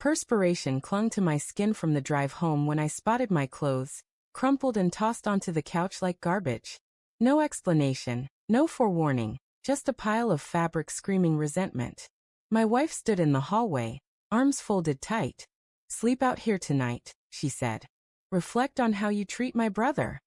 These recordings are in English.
Perspiration clung to my skin from the drive home when I spotted my clothes, crumpled and tossed onto the couch like garbage. No explanation, no forewarning, just a pile of fabric screaming resentment. My wife stood in the hallway, arms folded tight. "Sleep out here tonight," she said. "Reflect on how you treat my brother."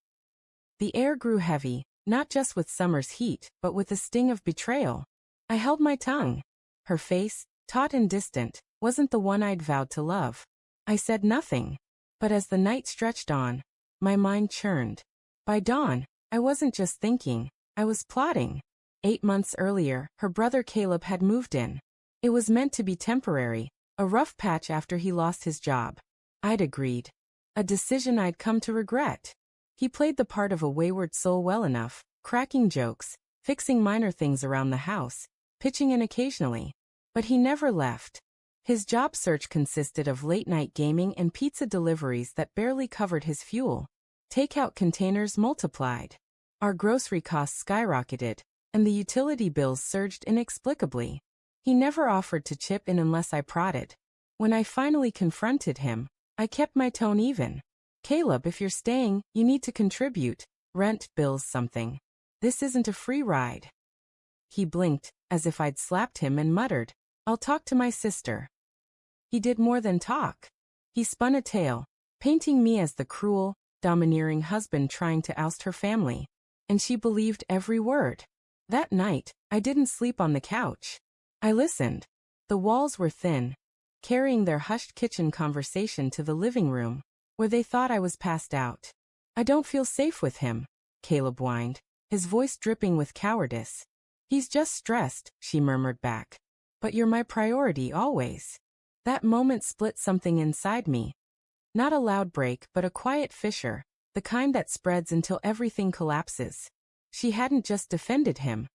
The air grew heavy, not just with summer's heat, but with the sting of betrayal. I held my tongue. Her face, taut and distant, wasn't the one I'd vowed to love. I said nothing. But as the night stretched on, my mind churned. By dawn, I wasn't just thinking, I was plotting. 8 months earlier, her brother Caleb had moved in. It was meant to be temporary, a rough patch after he lost his job. I'd agreed. A decision I'd come to regret. He played the part of a wayward soul well enough, cracking jokes, fixing minor things around the house, pitching in occasionally. But he never left. His job search consisted of late-night gaming and pizza deliveries that barely covered his fuel. Takeout containers multiplied. Our grocery costs skyrocketed, and the utility bills surged inexplicably. He never offered to chip in unless I prodded. When I finally confronted him, I kept my tone even. "Caleb, if you're staying, you need to contribute. Rent, bills, something. This isn't a free ride." He blinked, as if I'd slapped him, and muttered, "I'll talk to my sister." He did more than talk. He spun a tale, painting me as the cruel, domineering husband trying to oust her family. And she believed every word. That night, I didn't sleep on the couch. I listened. The walls were thin, carrying their hushed kitchen conversation to the living room, where they thought I was passed out. "I don't feel safe with him," Caleb whined, his voice dripping with cowardice. "He's just stressed," she murmured back. "But you're my priority always." That moment split something inside me. Not a loud break, but a quiet fissure, the kind that spreads until everything collapses. She hadn't just defended him.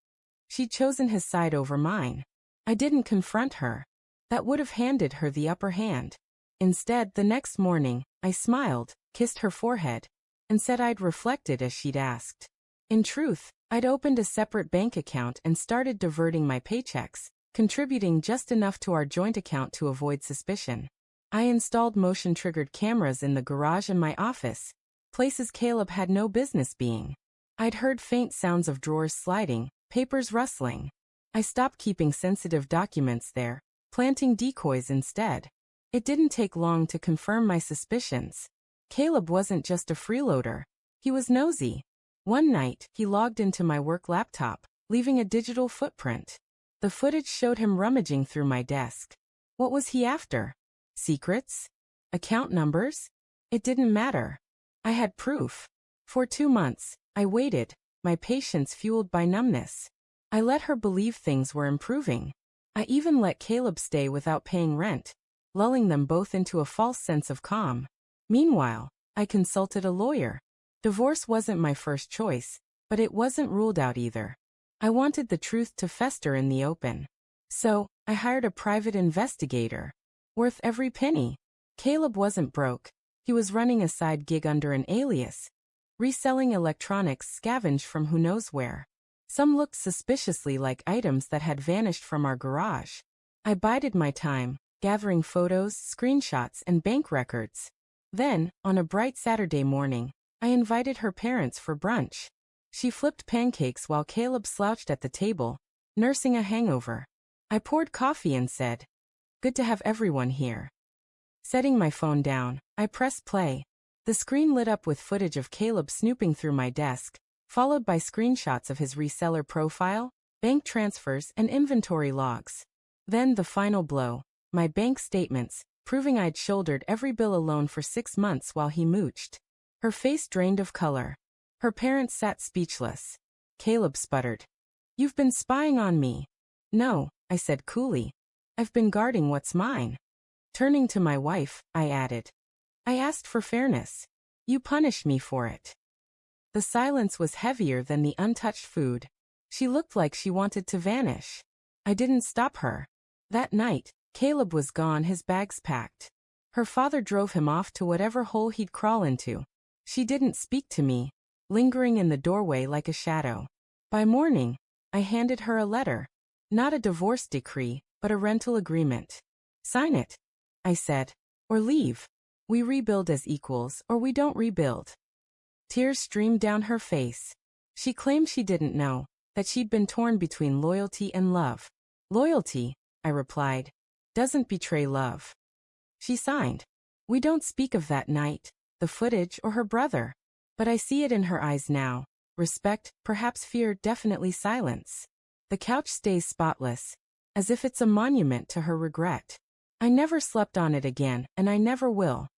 She'd chosen his side over mine. I didn't confront her. That would have handed her the upper hand. Instead, the next morning, I smiled, kissed her forehead, and said I'd reflected as she'd asked. In truth, I'd opened a separate bank account and started diverting my paychecks, contributing just enough to our joint account to avoid suspicion. I installed motion-triggered cameras in the garage and my office, places Caleb had no business being. I'd heard faint sounds of drawers sliding, papers rustling. I stopped keeping sensitive documents there, planting decoys instead. It didn't take long to confirm my suspicions. Caleb wasn't just a freeloader. He was nosy. One night, he logged into my work laptop, leaving a digital footprint. The footage showed him rummaging through my desk. What was he after? Secrets? Account numbers? It didn't matter. I had proof. For 2 months, I waited, my patience fueled by numbness. I let her believe things were improving. I even let Caleb stay without paying rent, lulling them both into a false sense of calm. Meanwhile, I consulted a lawyer. Divorce wasn't my first choice, but it wasn't ruled out either. I wanted the truth to fester in the open. So, I hired a private investigator. Worth every penny. Caleb wasn't broke. He was running a side gig under an alias, reselling electronics scavenged from who knows where. Some looked suspiciously like items that had vanished from our garage. I bided my time, gathering photos, screenshots, and bank records. Then, on a bright Saturday morning, I invited her parents for brunch. She flipped pancakes while Caleb slouched at the table, nursing a hangover. I poured coffee and said, "Good to have everyone here." Setting my phone down, I pressed play. The screen lit up with footage of Caleb snooping through my desk, followed by screenshots of his reseller profile, bank transfers, and inventory logs. Then the final blow, my bank statements, proving I'd shouldered every bill alone for 6 months while he mooched. Her face drained of color. Her parents sat speechless. Caleb sputtered, "You've been spying on me." "No," I said coolly. "I've been guarding what's mine." Turning to my wife, I added, "I asked for fairness. You punished me for it." The silence was heavier than the untouched food. She looked like she wanted to vanish. I didn't stop her. That night, Caleb was gone, his bags packed. Her father drove him off to whatever hole he'd crawl into. She didn't speak to me, lingering in the doorway like a shadow. By morning, I handed her a letter. Not a divorce decree, but a rental agreement. "Sign it." I said. Or leave. We rebuild as equals, or we don't rebuild. Tears streamed down her face. She claimed she didn't know, that she'd been torn between loyalty and love. Loyalty, I replied, doesn't betray love. She signed. We don't speak of that night, the footage, or her brother. But I see it in her eyes now. Respect, perhaps fear, definitely silence. The couch stays spotless, as if it's a monument to her regret. I never slept on it again, and I never will.